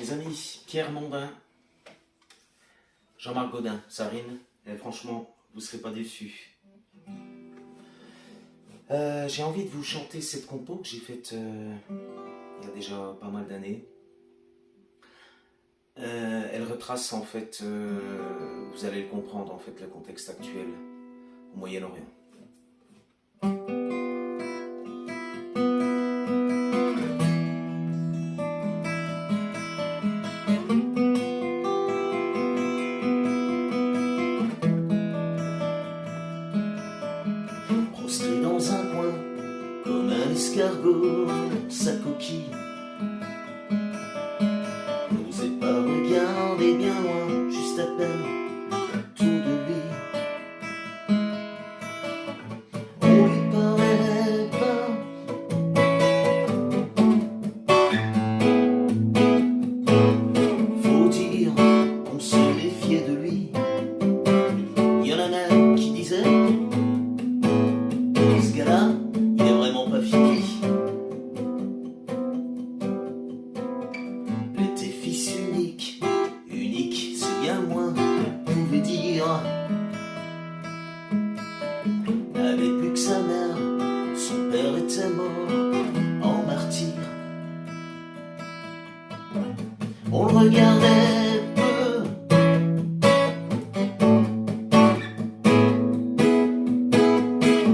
Les amis, Pierre Mondin, Jean-Marc Godin, Sarine, et franchement, vous ne serez pas déçus. J'ai envie de vous chanter cette compo que j'ai faite il y a déjà pas mal d'années. Elle retrace en fait, vous allez le comprendre en fait, le contexte actuel au Moyen-Orient. Prostré dans un coin, comme un escargot dans sa coquille, n'osez pas regarder bien loin, juste à peine autour de lui. On lui parlait pas, faut dire qu'on se méfiait de lui. Il y en a même qui disaient, ce gars-là, il est vraiment pas fini. Il était fils unique, ce bien moins pouvait dire. N'avait plus que sa mère, son père était mort en martyr. On le regardait peu,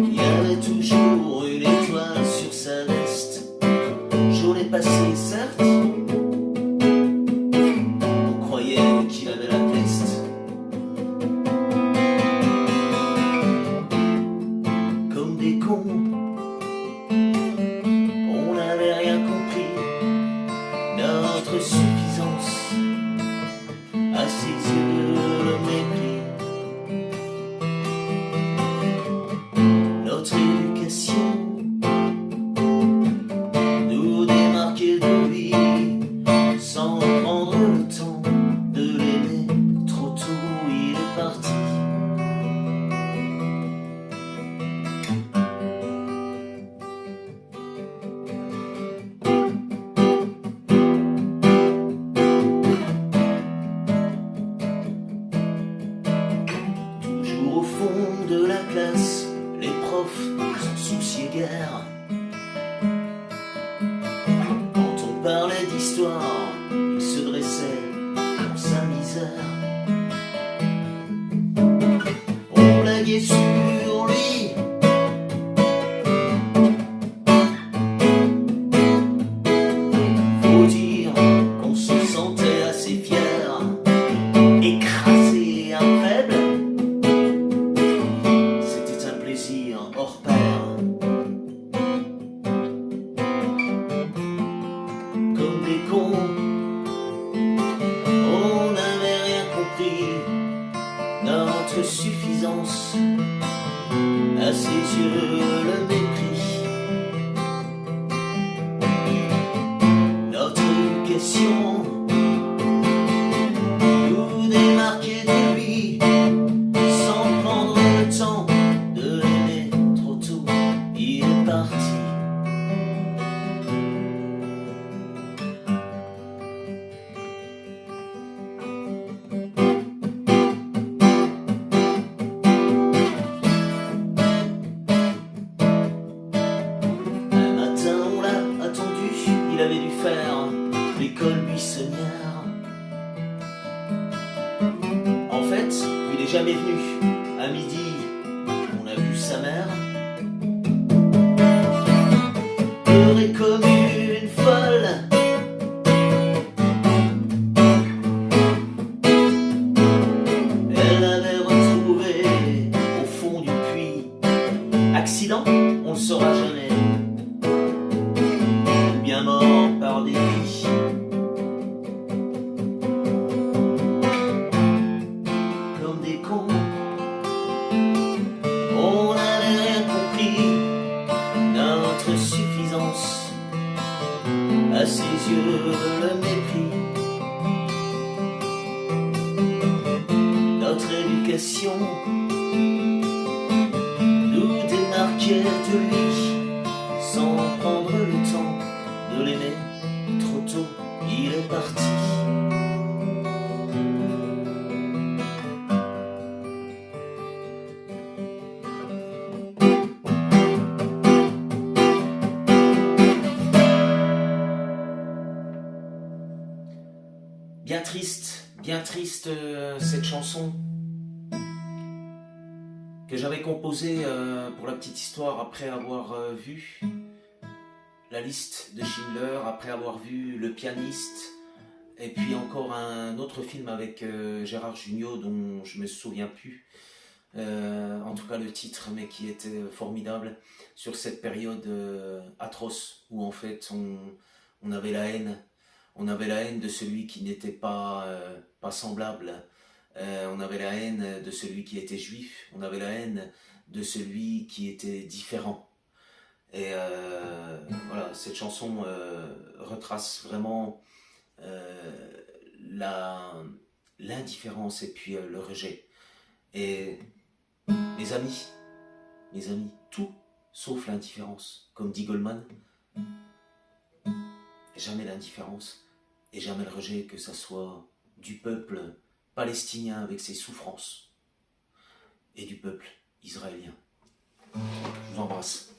il y avait toujours une étoile sur sa veste. Journée passée, certes, on croyait qu'il avait la peste. Comme des cons, on n'avait rien compris. Notre suffisance, à ses yeux le mépris. Notre éducation nous démarquait de lui, sans prendre le temps de l'aimer. Trop tôt il est parti. Toujours au fond de la classe, les profs s'en souciaient guère. Quand on parlait d'histoire, il se dressait dans sa misère. On blaguait sur lui, faut dire qu'on se sentait assez fier. Écraser un faible, c'était un plaisir hors pair. Comme des cons, on n'avait rien compris. Notre suffisance, à ses yeux le mépris. Notre éducation nous démarquait de lui, sans prendre le temps de l'aimer. Trop tôt il est parti. Un matin on l'a attendu, il avait dû faire l'école buissonnière. En fait, il est jamais venu. À midi, on a vu sa mère pleurer comme une folle. Elle l'avait retrouvé au fond du puits. Accident, on le saura jamais. Bien mort par dépit. Comme des cons, on n'avait rien compris. Notre suffisance, à ses yeux le mépris. Notre éducation nous démarquait de lui, sans prendre le temps de l'aimer. Trop tôt il est parti. bien triste cette chanson que j'avais composée pour la petite histoire après avoir vu La liste de Schindler, après avoir vu Le pianiste, et puis encore un autre film avec Gérard Jugnot dont je me souviens plus, en tout cas le titre, mais qui était formidable sur cette période atroce où en fait on avait la haine. On avait la haine de celui qui n'était pas semblable. On avait la haine de celui qui était juif. On avait la haine de celui qui était différent. Et voilà, cette chanson retrace vraiment l'indifférence et puis le rejet. Et mes amis, tout sauf l'indifférence. Comme dit Goldman, jamais l'indifférence et jamais le rejet, que ça soit du peuple palestinien avec ses souffrances et du peuple israélien. Je vous embrasse.